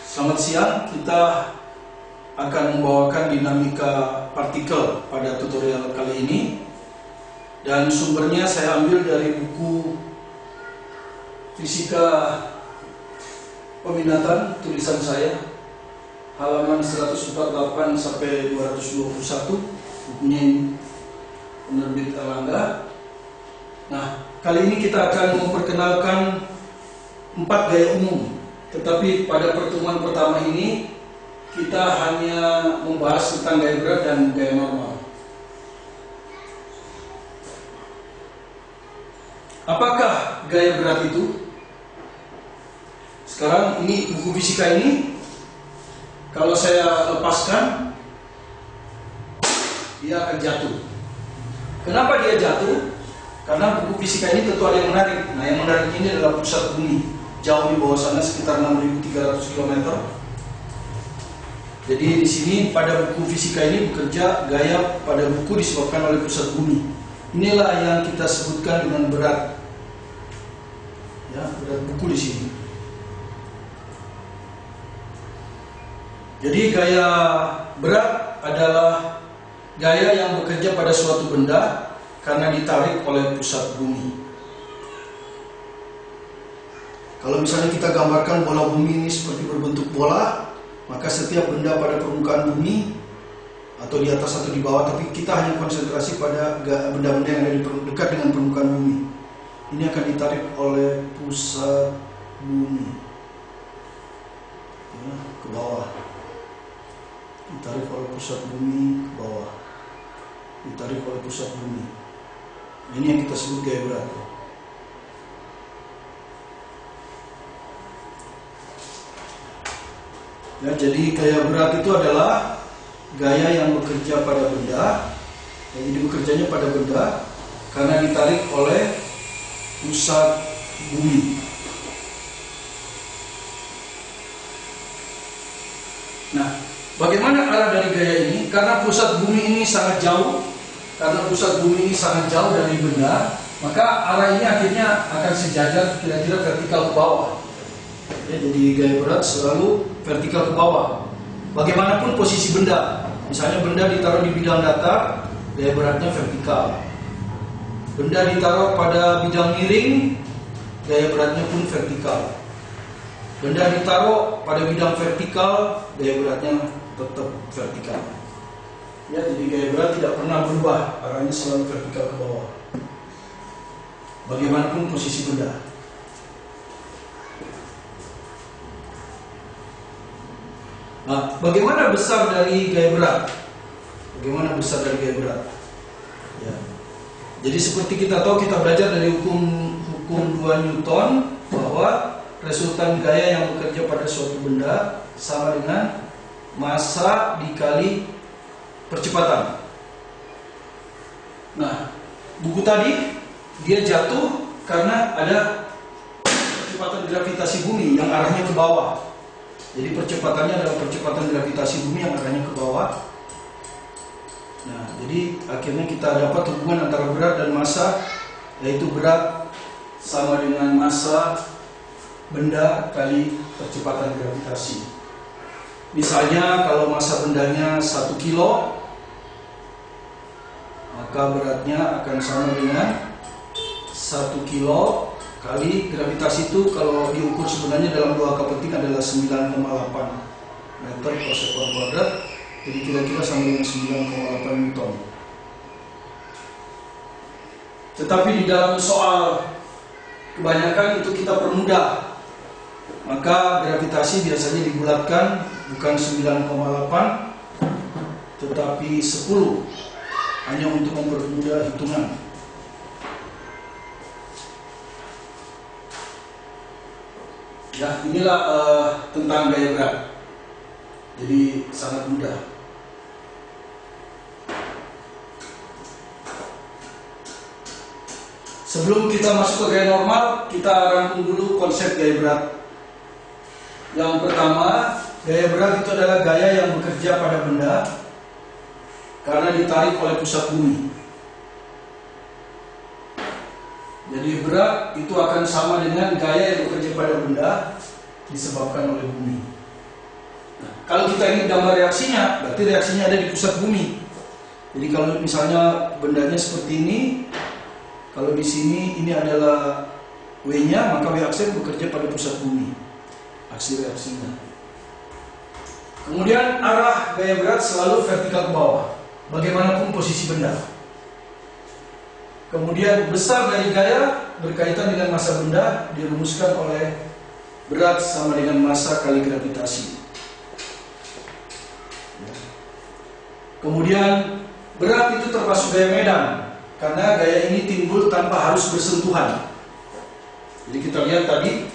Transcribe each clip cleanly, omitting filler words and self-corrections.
Selamat siang, kita akan membawakan dinamika partikel pada tutorial kali ini. Dan sumbernya saya ambil dari buku Fisika Peminatan tulisan saya, halaman 148 sampai 221, bukunya penerbit Erlangga. Nah, kali ini kita akan memperkenalkan 4 gaya umum. Tetapi pada pertemuan pertama ini kita hanya membahas tentang gaya berat dan gaya normal. Apakah gaya berat itu? Sekarang ini buku fisika ini, kalau saya lepaskan, dia akan jatuh. Kenapa dia jatuh? Karena buku fisika ini tentu ada yang menarik. Nah, yang menarik ini adalah pusat bumi, jauh di bawah sana sekitar 6.300 km. Jadi di sini pada buku fisika ini bekerja gaya pada buku disebabkan oleh pusat bumi. Inilah yang kita sebutkan dengan berat. Ya, berat buku di sini. Jadi gaya berat adalah gaya yang bekerja pada suatu benda karena ditarik oleh pusat bumi. Kalau misalnya kita gambarkan bola bumi ini seperti berbentuk bola, maka setiap benda pada permukaan bumi atau di atas atau di bawah, tapi kita hanya konsentrasi pada benda-benda yang ada di dekat dengan permukaan bumi, ini akan ditarik oleh pusat bumi ya, ke bawah. Ditarik oleh pusat bumi ke bawah, ditarik oleh pusat bumi. Ini yang kita sebut gaya berat. Ya, jadi gaya berat itu adalah gaya yang bekerja pada benda. Jadi bekerjanya pada benda karena ditarik oleh pusat bumi. Nah, bagaimana arah dari gaya ini? Karena pusat bumi ini sangat jauh, dari benda, maka arah ini akhirnya akan sejajar kira-kira vertikal ke bawah. Ya, jadi gaya berat selalu vertikal ke bawah. Bagaimanapun posisi benda, misalnya benda ditaruh di bidang datar, gaya beratnya vertikal. Benda ditaruh pada bidang miring, gaya beratnya pun vertikal. Benda ditaruh pada bidang vertikal, gaya beratnya tetap vertikal. Ya, jadi gaya berat tidak pernah berubah, arahnya selalu vertikal ke bawah. Bagaimanapun posisi benda. Nah, bagaimana besar dari gaya berat? Ya. Jadi seperti kita tahu, kita belajar dari hukum 2 Newton bahwa resultan gaya yang bekerja pada suatu benda sama dengan massa dikali percepatan. Nah, buku tadi dia jatuh karena ada percepatan gravitasi bumi yang arahnya ke bawah. Jadi percepatannya adalah percepatan gravitasi bumi yang arahnya ke bawah. Nah, jadi akhirnya kita dapat hubungan antara berat dan massa, yaitu berat sama dengan massa benda kali percepatan gravitasi. Misalnya kalau massa bendanya 1 kilo, maka beratnya akan sama dengan 1 kilo kali gravitasi itu kalau diukur sebenarnya dalam 2 angka penting adalah 9,8 meter per sekon kuadrat. Jadi kira-kira sama dengan 9,8 Newton. Tetapi di dalam soal kebanyakan itu kita permudah. Maka gravitasi biasanya dibulatkan bukan 9,8 tetapi 10, hanya untuk mempermudah hitungan. Ya, inilah tentang gaya berat. Jadi sangat mudah. Sebelum kita masuk ke gaya normal, kita rangkum dulu konsep gaya berat. Yang pertama, gaya berat itu adalah gaya yang bekerja pada benda karena ditarik oleh pusat bumi. Jadi berat itu akan sama dengan gaya yang bekerja pada benda disebabkan oleh bumi. Nah, kalau kita ingin gambar reaksinya, berarti reaksinya ada di pusat bumi. Jadi kalau misalnya bendanya seperti ini, kalau di sini ini adalah W-nya, maka W aksen bekerja pada pusat bumi. Aksi reaksinya. Kemudian arah gaya berat selalu vertikal ke bawah, bagaimanapun posisi benda. Kemudian besar dari gaya berkaitan dengan massa benda dirumuskan oleh berat sama dengan massa kali gravitasi. Kemudian berat itu termasuk gaya medan, karena gaya ini timbul tanpa harus bersentuhan. Jadi kita lihat tadi,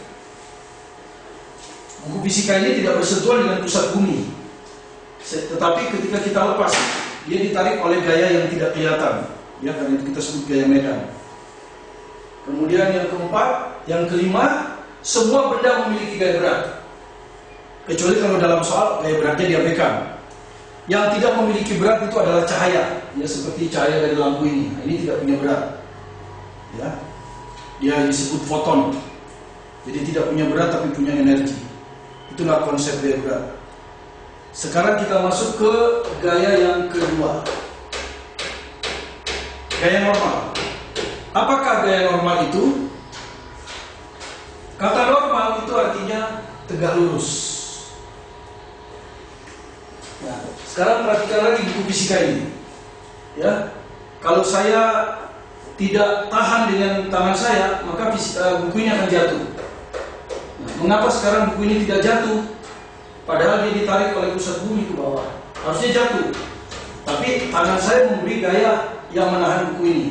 buku fisika ini tidak bersentuhan dengan pusat bumi. Tetapi ketika kita lepas, dia ditarik oleh gaya yang tidak kelihatan. Ya, karena itu kita sebut gaya medan. Kemudian yang keempat, yang kelima, semua benda memiliki gaya berat. Kecuali kalau dalam soal gaya beratnya diabaikan. Yang tidak memiliki berat itu adalah cahaya. Ya, seperti cahaya dari lampu ini. Nah, ini tidak punya berat. Ya. Dia disebut foton. Jadi tidak punya berat tapi punya energi. Itulah konsep gaya berat. Sekarang kita masuk ke gaya yang kedua. Gaya normal. Apakah gaya normal itu? Kata normal itu artinya tegak lurus. Nah, sekarang perhatikan lagi buku fisika ini. Ya, kalau saya tidak tahan dengan tangan saya, maka buku ini akan jatuh. Nah, mengapa sekarang buku ini tidak jatuh? Padahal dia ditarik oleh pusat bumi ke bawah. Harusnya jatuh. Tapi tangan saya memberi gaya yang menahan buku ini.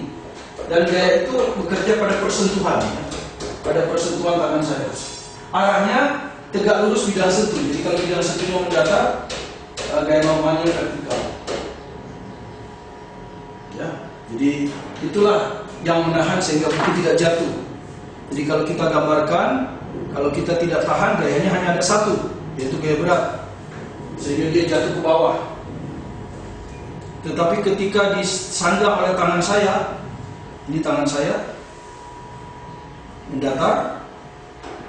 Dan gaya itu bekerja pada persentuhan, ya. Pada persentuhan tangan saya. Arahnya tegak lurus bidang sentuh. Jadi kalau bidang sentuhnya mendatar, gaya normalnya vertikal. Ya, jadi itulah yang menahan sehingga buku tidak jatuh. Jadi kalau kita gambarkan, kalau kita tidak tahan, gayanya hanya ada satu, yaitu gaya berat, sehingga dia jatuh ke bawah. Tetapi ketika disanggah oleh tangan saya, ini tangan saya mendatar,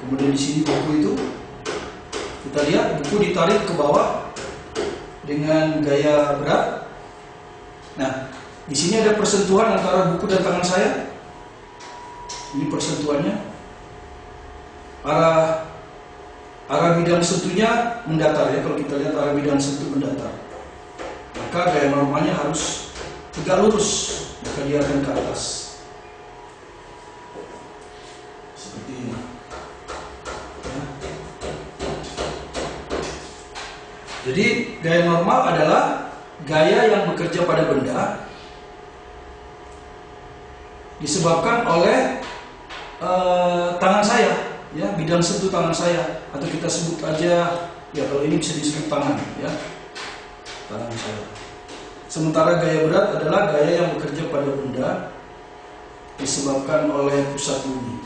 kemudian di sini buku itu, kita lihat buku ditarik ke bawah dengan gaya berat. Nah, di sini ada persentuhan antara buku dan tangan saya. Ini persentuhannya. Arah bidang sentuhnya mendatar, ya. Kalau kita lihat arah bidang sentuh mendatar, maka gaya normalnya harus tegak lurus, maka dia akan ke atas. Seperti ini. Ya. Jadi gaya normal adalah gaya yang bekerja pada benda disebabkan oleh tangan saya, ya, bidang sentuh tangan saya, atau kita sebut aja, ya kalau ini bisa disebut tangan, ya, tangan saya. Sementara gaya berat adalah gaya yang bekerja pada benda disebabkan oleh pusat bumi.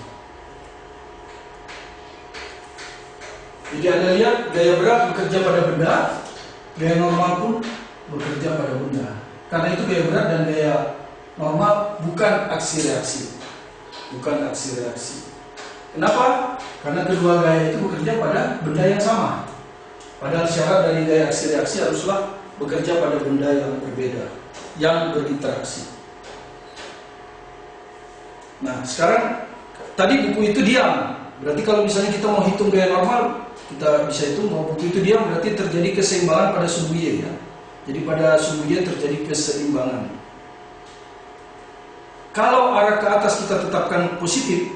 Jadi Anda lihat, gaya berat bekerja pada benda, gaya normal pun bekerja pada benda. Karena itu gaya berat dan gaya normal bukan aksi reaksi. Bukan aksi reaksi. Kenapa? Karena kedua gaya itu bekerja pada benda yang sama. Padahal syarat dari gaya aksi reaksi haruslah bekerja pada benda yang berbeda, yang berinteraksi. Nah, sekarang tadi buku itu diam. Berarti kalau misalnya kita mau hitung gaya normal, kita bisa hitung bahwa buku itu diam, berarti terjadi keseimbangan pada sumbu Y, ya. Jadi pada sumbu Y terjadi keseimbangan. Kalau arah ke atas kita tetapkan positif,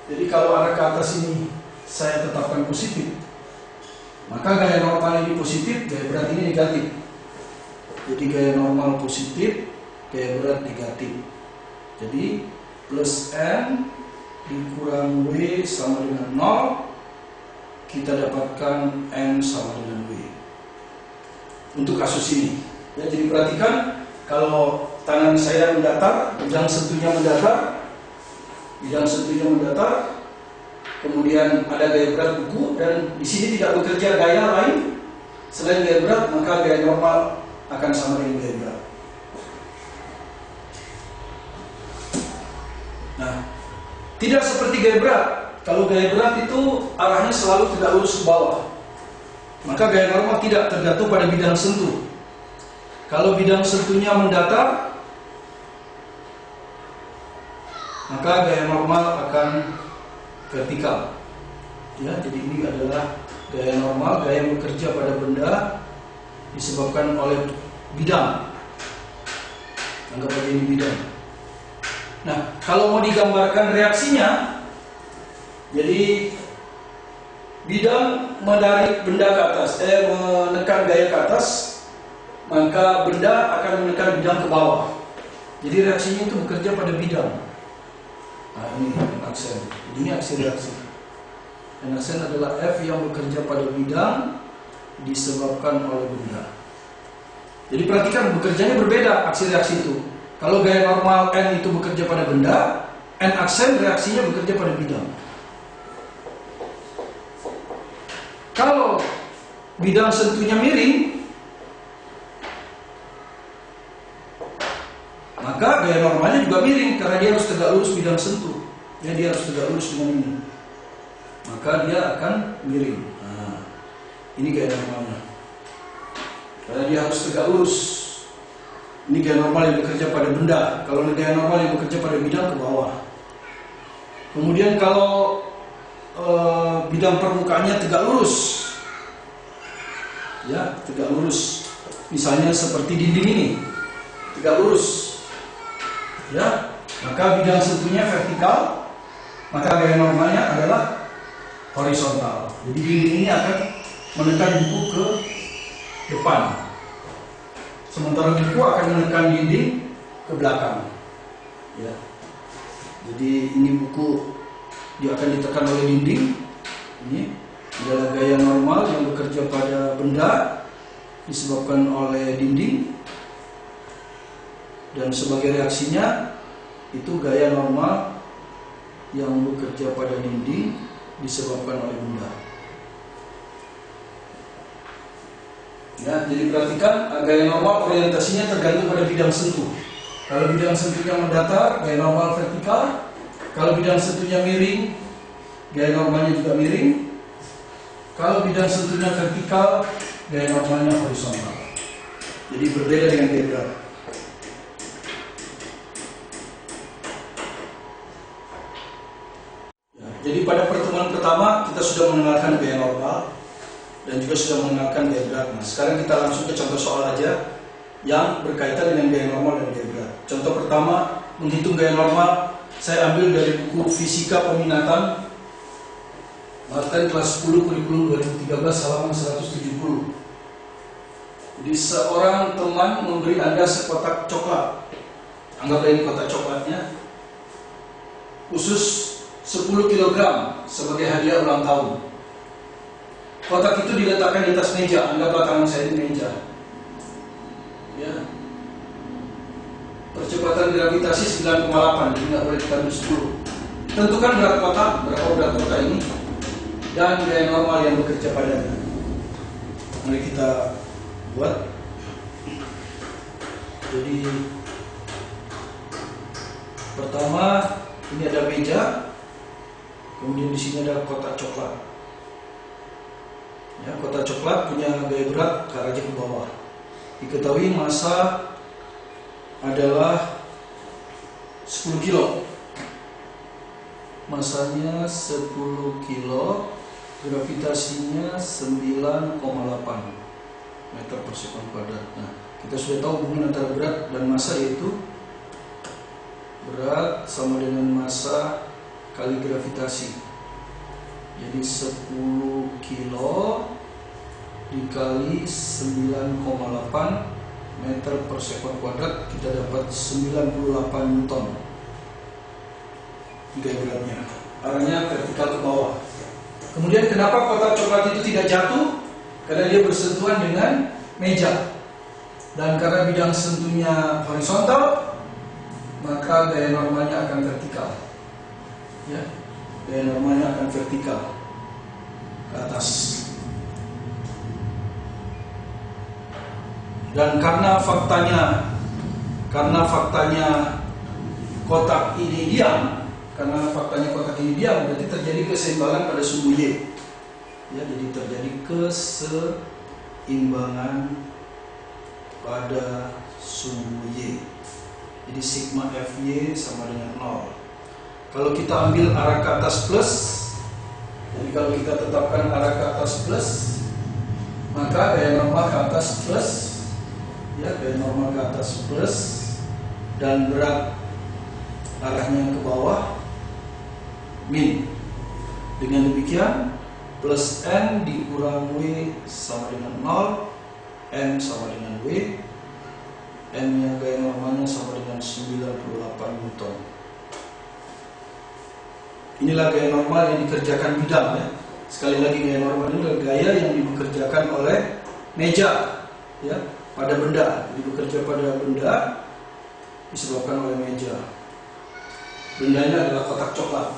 jadi kalau arah ke atas ini saya tetapkan positif, maka gaya normal ini positif, gaya berat ini negatif. Jadi gaya normal positif, gaya berat negatif. Jadi plus N dikurang W sama dengan 0, kita dapatkan N sama dengan W. Untuk kasus ini, ya, jadi perhatikan, kalau tangan saya mendatar, bidang sentuhnya mendatar, kemudian ada gaya berat buku, dan di sini tidak bekerja gaya lain selain gaya berat, maka gaya normal akan sama dengan gaya berat. Nah, tidak seperti gaya berat. Kalau gaya berat itu arahnya selalu tidak lurus ke bawah. Maka gaya normal tidak tergantung pada bidang sentuh. Kalau bidang sentuhnya mendatar, maka gaya normal akan vertikal. Ya, jadi ini adalah gaya normal, gaya yang bekerja pada benda disebabkan oleh bidang. Anggap aja ini bidang. Nah, kalau mau digambarkan reaksinya, jadi bidang menarik benda ke atas, menekan gaya ke atas, maka benda akan menekan bidang ke bawah. Jadi reaksinya itu bekerja pada bidang. Nah, ini aksen. Ini aksi reaksi. Dan aksen adalah F yang bekerja pada bidang disebabkan oleh benda. Jadi perhatikan, bekerjanya berbeda aksi reaksi itu. Kalau gaya normal N itu bekerja pada benda, N aksen reaksinya bekerja pada bidang. Kalau bidang sentuhnya miring, maka gaya normalnya juga miring karena dia harus tegak lurus bidang sentuh. Ya, dia harus tegak lurus dengan ini. Maka dia akan miring. Nah, ini gaya normalnya. Karena dia harus tegak lurus. Ini gaya normal yang bekerja pada benda. Kalau gaya normal yang bekerja pada bidang, ke bawah. Kemudian kalau bidang permukaannya tegak lurus, ya, tegak lurus. Misalnya seperti dinding ini, tegak lurus, ya, maka bidang sentuhnya vertikal, maka gaya normalnya adalah horizontal. Jadi dinding ini akan menekan buku ke depan, sementara buku akan menekan dinding ke belakang. Ya, jadi ini buku dia akan ditekan oleh dinding. Ini adalah gaya normal yang bekerja pada benda disebabkan oleh dinding, dan sebagai reaksinya itu gaya normal yang bekerja pada dinding disebabkan oleh benda. Ya, jadi perhatikan, gaya normal orientasinya tergantung pada bidang sentuh. Kalau bidang sentuhnya mendatar, gaya normal vertikal. Kalau bidang sentuhnya miring, gaya normalnya juga miring. Kalau bidang sentuhnya vertikal, gaya normalnya horizontal. Jadi berbeda dengan gaya berat. Ya, jadi pada pertemuan pertama kita sudah mengenalkan gaya normal dan juga sudah mengenalkan gaya berat. Nah, sekarang kita langsung ke contoh soal aja yang berkaitan dengan gaya normal dan gaya berat. Contoh pertama, menghitung gaya normal. Saya ambil dari buku Fisika Peminatan, materi kelas 10 kurikulum 2013 halaman 170. Jadi seorang teman memberi Anda sekotak coklat. Anggaplah ini kotak coklatnya, khusus 10 kg sebagai hadiah ulang tahun. Kotak itu diletakkan di atas meja. Anggaplah tangan saya di meja. Ya. Percepatan gravitasi 9,8, jadi nggak boleh ditambah 10. Tentukan berat kotak, berapa berat kotak ini, dan gaya normal yang bekerja padanya. Mari kita buat. Jadi pertama ini ada meja, kemudian di sini ada kotak coklat. Ya, kotak coklat punya gaya berat ke arah ke bawah. Diketahui massa adalah 10 kilo. Masanya 10 kilo, gravitasinya 9,8 meter per sekon kuadrat. Nah, kita sudah tahu hubungan antara berat dan massa, yaitu berat sama dengan massa kali gravitasi. Jadi 10 kilo dikali 9,8 meter per sekon kuadrat, kita dapat 98 Newton. Gaya beratnya, arahnya vertikal ke bawah. Kemudian kenapa kotak coklat itu tidak jatuh? Karena dia bersentuhan dengan meja. Dan karena bidang sentuhnya horizontal, maka gaya normalnya akan vertikal. Ya, gaya normalnya akan vertikal ke atas. Dan karena faktanya kotak ini diam, berarti terjadi keseimbangan pada sumbu Y. Ya, jadi terjadi keseimbangan pada sumbu Y. Jadi sigma Fy sama dengan 0. Kalau kita ambil arah ke atas plus, jadi kalau kita tetapkan arah ke atas plus, maka gaya normal ke atas plus, ya, gaya normal ke atas plus, dan berat arahnya ke bawah min. Dengan demikian plus N dikurang W sama dengan 0, N sama dengan W, N yang gaya normalnya sama dengan 98 Newton. Inilah gaya normal yang dikerjakan bidang, ya. Sekali lagi, gaya normal ini adalah gaya yang dikerjakan oleh meja, ya, pada benda. Jadi bekerja pada benda disebabkan oleh meja. Bendanya adalah kotak coklat.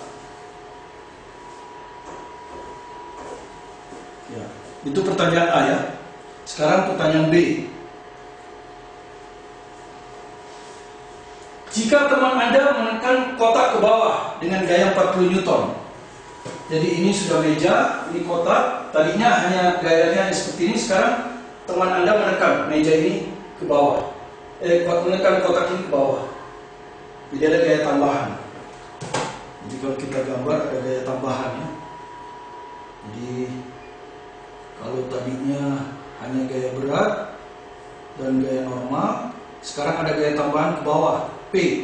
Ya, itu pertanyaan A, ya. Sekarang pertanyaan B. Jika teman Anda menekan kotak ke bawah dengan gaya 40 Newton. Jadi ini sudah meja, ini kotak. Tadinya hanya gayanya seperti ini, sekarang teman Anda menekan meja ini ke bawah. Menekan kotak ini ke bawah. Jadi ada gaya tambahan. Jadi kalau kita gambar ada gaya tambahan, ya. Jadi kalau tadinya hanya gaya berat dan gaya normal, sekarang ada gaya tambahan ke bawah, P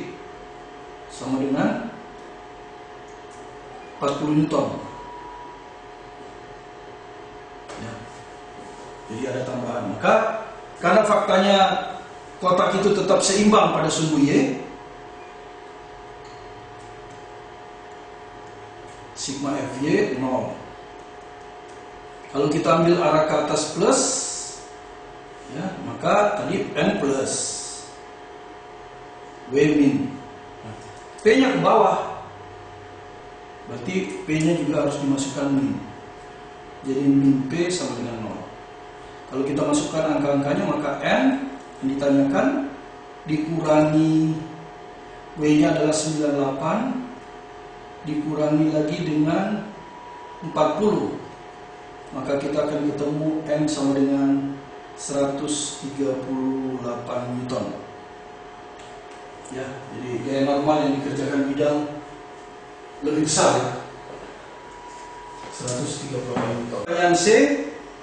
sama dengan 40 Newton. Ya. Jadi ada tambahan. Maka karena faktanya kotak itu tetap seimbang pada sumbu Y, sigma Fy 0. Kalau kita ambil arah ke atas plus, ya, maka tadi N plus W min. P-nya ke bawah, berarti P-nya juga harus dimasukkan min. Jadi min P sama dengan 0. Kalau kita masukkan angka-angkanya, maka N yang ditanyakan dikurangi W-nya adalah 98, dikurangi lagi dengan 40. Maka kita akan ketemu N sama dengan 138 Newton. Ya, jadi gaya normal yang dikerjakan bidang lebih besar, ya, 138 Newton. Pertanyaan C,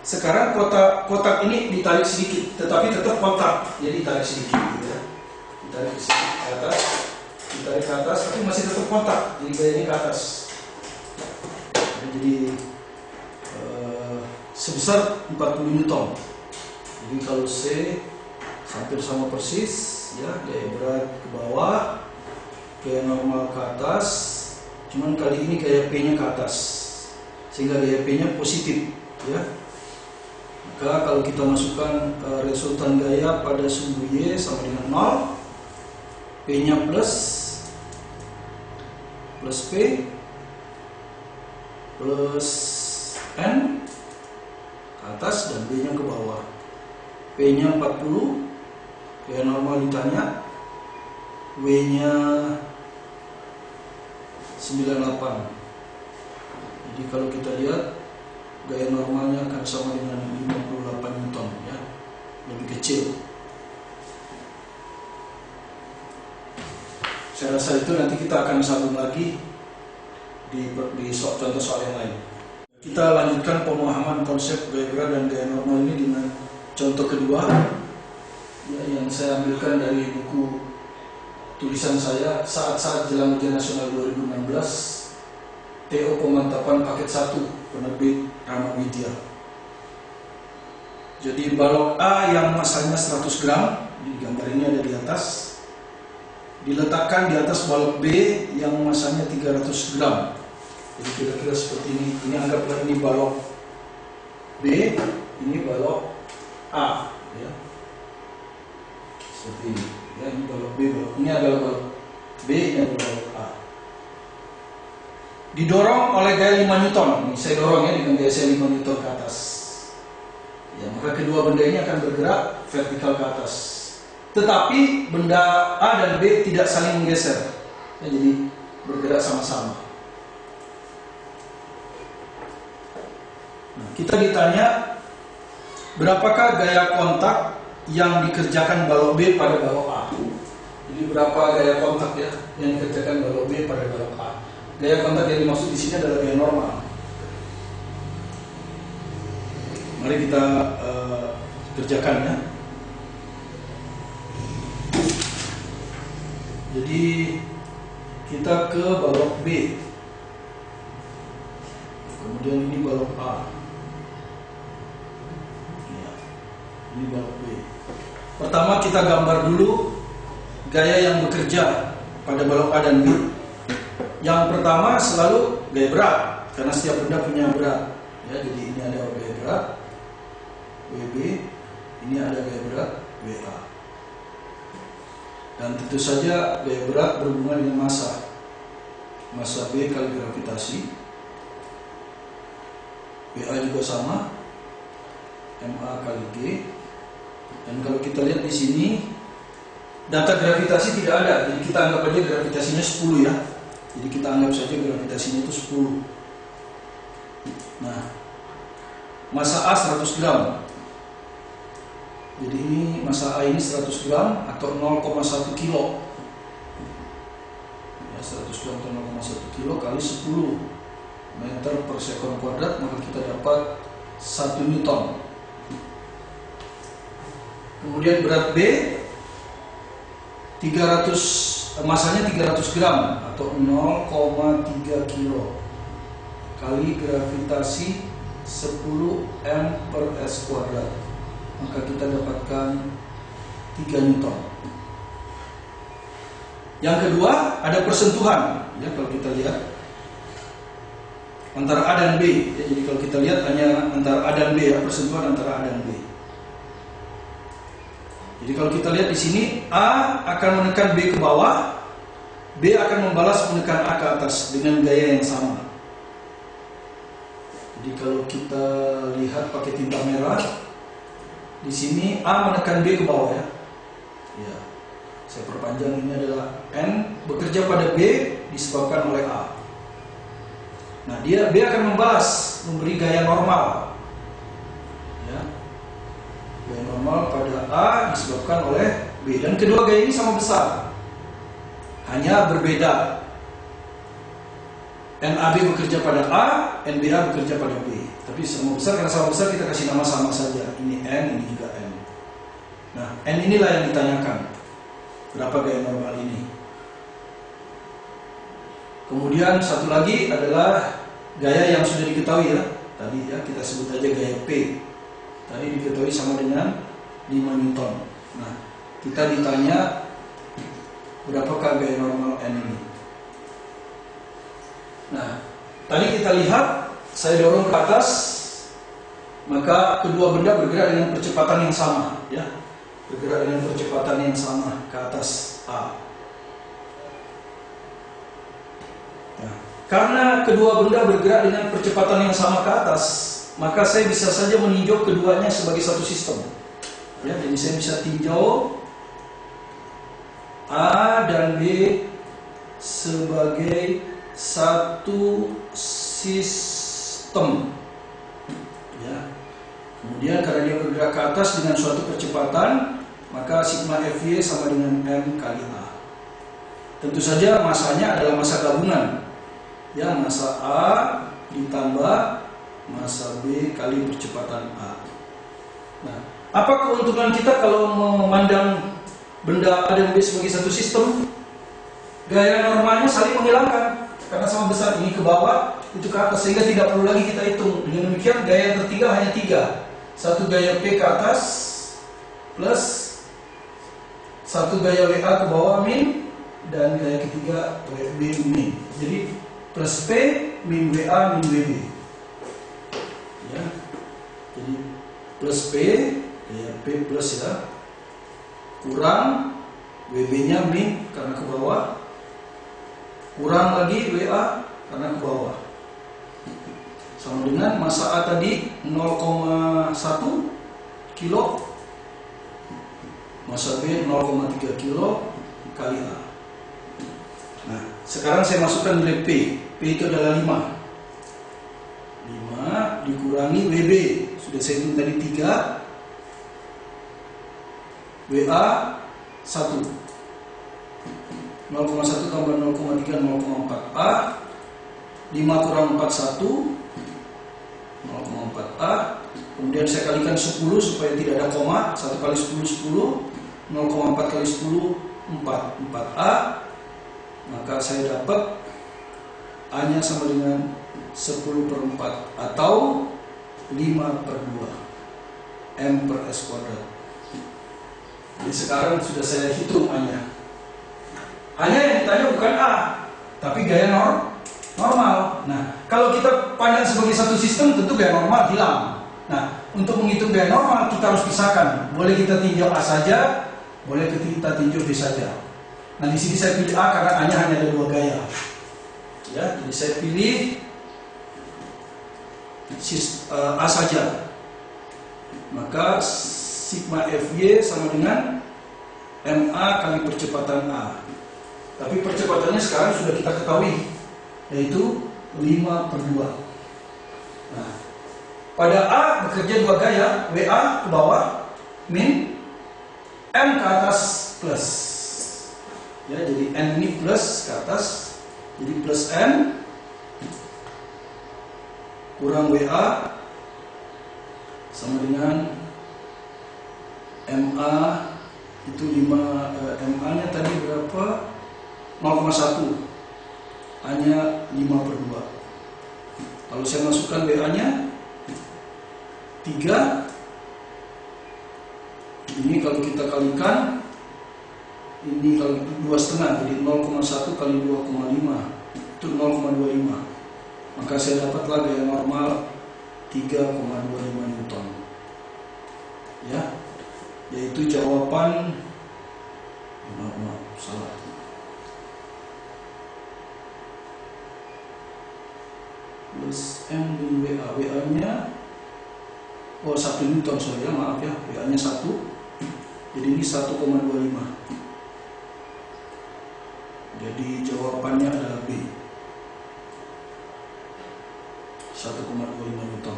sekarang kotak ini ditarik sedikit, tetapi tetap kontak, jadi ditarik sedikit, gitu, ya. Ditarik sedikit ke atas, ditarik ke atas, tapi masih tetap kontak, jadi gayanya ke atas. Jadi sebesar 40 Newton. Jadi kalau C hampir sama persis, ya, gaya berat ke bawah, gaya normal ke atas, cuman kali ini gaya P-nya ke atas, sehingga gaya P-nya positif, ya. Maka kalau kita masukkan resultan gaya pada sumbu Y sama dengan 0, P-nya plus P plus N ke atas dan B-nya ke bawah. P-nya 40, gaya normal ditanya, W-nya 98. Jadi kalau kita lihat gaya normalnya akan sama dengan 58 Newton, ya, lebih kecil. Saya rasa itu nanti kita akan sambung lagi di contoh soal yang lain. Kita lanjutkan pemahaman konsep gaya berat dan gaya normal ini dengan contoh kedua, ya, yang saya ambilkan dari buku tulisan saya saat-saat jelang ujian nasional 2016, TO pemantapan paket 1 penerbit Rama Widya. Jadi balok A yang masanya 100 gram, di gambar ini ada di atas, diletakkan di atas balok B yang masanya 300 gram. Jadi kira-kira seperti ini. Ini anggaplah ini balok B, ini balok A, ya. Seperti ini. Ya, ini balok B, ini adalah balok B, ini adalah balok A. Didorong oleh gaya 5 Newton. Ini saya dorong, ya, dengan gaya 5 Newton ke atas. Ya, maka kedua benda ini akan bergerak vertikal ke atas. Tetapi benda A dan B tidak saling menggeser, ya, jadi bergerak sama-sama. Nah, kita ditanya berapakah gaya kontak yang dikerjakan balok B pada balok A. Jadi berapa gaya kontak ya yang dikerjakan balok B pada balok A. Gaya kontak yang dimaksud di sini adalah gaya normal. Mari kita kerjakan ya. Jadi kita ke balok B. Kemudian ini balok A. Ya, ini balok B. Pertama kita gambar dulu gaya yang bekerja pada balok A dan B. Yang pertama selalu gaya berat, karena setiap benda punya berat. Ya, jadi ini ada gaya berat WB, ini ada gaya berat WA. Dan tentu saja gaya berat berhubungan dengan massa. Massa B kali gravitasi. WA juga sama, MA kali G. Dan kalau kita lihat di sini data gravitasi tidak ada, jadi kita anggap aja gravitasinya 10 ya. Jadi kita anggap saja gravitasinya itu 10. Nah, massa A 100 gram. Jadi ini massa A ini 100 gram atau 0,1 kilo. Ya, 100 gram atau 0,1 kilo kali 10 meter per sekon kuadrat, maka kita dapat 1 Newton. Kemudian berat B 300, masanya 300 gram atau 0,3 kilo kali gravitasi 10 M per S kuadrat, maka kita dapatkan 3 Newton. Yang kedua ada persentuhan ya, kalau kita lihat antara A dan B ya, jadi kalau kita lihat hanya antara A dan B ya, persentuhan antara A dan B. Jadi kalau kita lihat di sini A akan menekan B ke bawah, B akan membalas menekan A ke atas dengan gaya yang sama. Jadi kalau kita lihat pakai tinta merah, di sini A menekan B ke bawah ya. Ya, saya perpanjang, ini adalah N bekerja pada B disebabkan oleh A. Nah, B akan membalas, memberi gaya normal. Ya. Gaya normal pada A disebabkan oleh B, dan kedua gaya ini sama besar, hanya berbeda. NAB bekerja pada A, NBA bekerja pada B, tapi sama besar. Karena sama besar kita kasih nama sama saja, ini N, ini juga N. Nah, N inilah yang ditanyakan, berapa gaya normal ini. Kemudian satu lagi adalah gaya yang sudah diketahui ya, tadi ya kita sebut aja gaya P. Tadi diketahui sama dengan 5 Newton. Nah, kita ditanya berapakah gaya normal N ini. Nah, tadi kita lihat saya dorong ke atas, maka kedua benda bergerak dengan percepatan yang sama ya. Bergerak dengan percepatan yang sama ke atas A. Nah, karena kedua benda bergerak dengan percepatan yang sama ke atas, maka saya bisa saja meninjau keduanya sebagai satu sistem. Ya, jadi saya bisa tinjau A dan B sebagai satu sistem. Ya. Kemudian karena dia bergerak ke atas dengan suatu percepatan, maka sigma Fy sama dengan M kali A. Tentu saja masanya adalah massa gabungan. Ya, massa A ditambah massa B kali percepatan A. Nah, apa keuntungan kita kalau memandang benda A dan B sebagai satu sistem? Gaya normalnya saling menghilangkan, karena sama besar, ini ke bawah, itu ke atas, sehingga tidak perlu lagi kita hitung. Dengan demikian gaya yang tertinggal hanya 3. Satu gaya P ke atas plus satu gaya WA ke bawah min, dan gaya ketiga WB min. Jadi plus P min WA min WB. Ya, jadi plus P, ya P plus ya, kurang WB-nya min karena ke bawah, kurang lagi WA karena ke bawah, sama dengan massa A tadi 0,1 kilo, massa B 0,3 kilo kali A. Nah, sekarang saya masukkan nilai P. P itu adalah 5. 5 dikurangi WB. Sudah saya hitung tadi 3. WA 1. 0,1 tambah 0,3 0,4A. 5 kurang 4 1. 0,4A. Kemudian saya kalikan 10 supaya tidak ada koma. 1 kali 10 10. 0,4 kali 10 4A. Maka saya dapat A nya sama dengan 10/4 atau 5/2 M per S kuadrat. Jadi sekarang sudah saya hitung A nya. A nya yang ditanya bukan A, tapi gaya normal. Nah, kalau kita pandang sebagai satu sistem, tentu gaya normal hilang. Nah, untuk menghitung gaya normal kita harus pisahkan. Boleh kita tinjau A saja, boleh kita tinjau B saja. Nah, di sini saya pilih A karena A nya hanya ada 2 gaya. Ya, jadi saya pilih A saja. Maka sigma Fy sama dengan MA kali percepatan A. Tapi percepatannya sekarang sudah kita ketahui, yaitu 5/2. Nah, pada A bekerja 2 gaya, WA ke bawah, min, M ke atas plus. Ya, jadi N ini plus ke atas, jadi plus N kurang WA sama dengan MA itu 5, MA nya tadi berapa? 0,1, A nya 5/2. Kalau saya masukkan WA nya 3, ini kalau kita kalikan, ini kalau 2,5, jadi 0,1 kali 2,5 itu 0,25. Maka saya dapatlah gaya normal 3,25 Newton. Ya, yaitu jawaban, salah. Plus M din WA, WA nya 1 Newton, sorry ya, maaf ya, WA nya 1. Jadi ini 1,25. Jadi jawabannya adalah B, 1,25 Newton.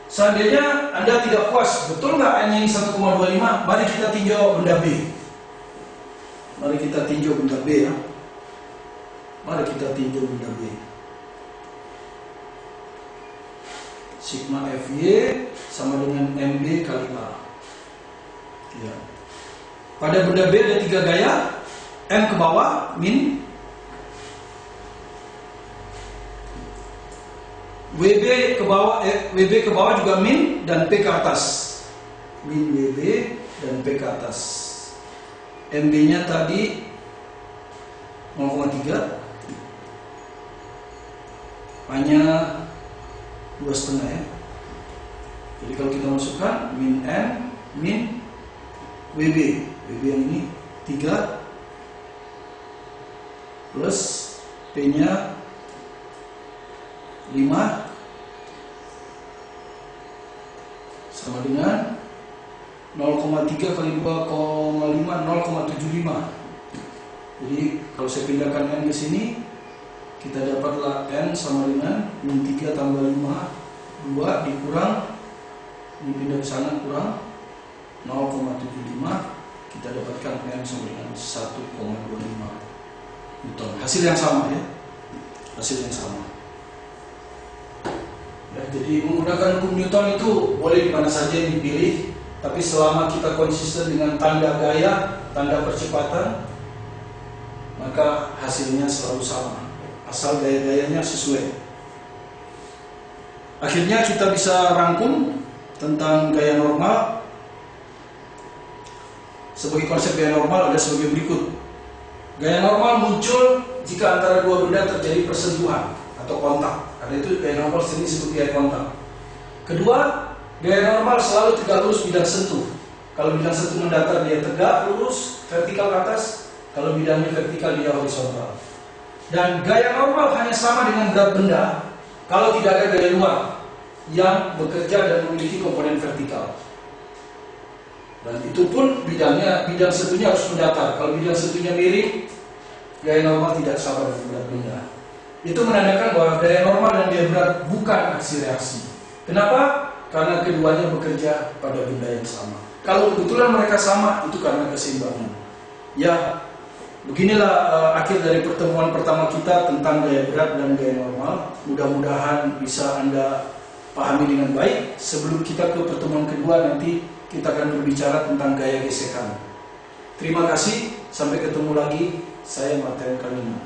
Seandainya Anda tidak puas, betul nggak N ini 1,25? Mari kita tinjau benda B. Mari kita tinjau benda B ya. Mari kita tinjau benda B. Sigma Fy sama dengan MB kali A. Ya. Pada benda B ada 3 gaya, M ke bawah, min, WB ke bawah juga min, dan P ke atas. Min WB dan P ke atas. MB nya tadi 0,3, A-nya 2,5 ya. Jadi kalau kita masukkan min M, min WB yang ini 3 plus P nya 5 sama dengan 0,3 kali 2,5 0,75. Jadi kalau saya pindahkan N ke sini, kita dapatlah N sama dengan min 3 tambah 5 2 dikurang, ini pindah ke sana kurang 0,75, kita dapatkan M sama dengan 1,25 Newton. Hasil yang sama ya, hasil yang sama. Ya, jadi menggunakan hukum Newton itu boleh di mana saja yang dipilih, tapi selama kita konsisten dengan tanda gaya, tanda percepatan, maka hasilnya selalu sama, asal gaya-gayanya sesuai. Akhirnya kita bisa rangkum tentang gaya normal. Sebagai konsep gaya normal ada sebagai berikut. Gaya normal muncul jika antara dua benda terjadi persentuhan atau kontak. Karena itu gaya normal sini disebut gaya kontak. Kedua, gaya normal selalu tegak lurus bidang sentuh. Kalau bidang sentuh mendatar dia tegak lurus vertikal ke atas, kalau bidangnya vertikal dia horizontal. Dan gaya normal hanya sama dengan berat benda kalau tidak ada gaya luar yang bekerja dan memiliki komponen vertikal. Dan itu pun bidang sentuhnya harus mendatar. Kalau bidang sentuhnya miring, gaya normal tidak sama dengan berat benda. Itu menandakan bahwa gaya normal dan gaya berat bukan aksi reaksi. Kenapa? Karena keduanya bekerja pada benda yang sama. Kalau kebetulan mereka sama, itu karena keseimbangan. Ya, beginilah akhir dari pertemuan pertama kita tentang gaya berat dan gaya normal. Mudah-mudahan bisa Anda pahami dengan baik. Sebelum kita ke pertemuan kedua, nanti kita akan berbicara tentang gaya gesekan. Terima kasih, sampai ketemu lagi. Saya Martin Kanina.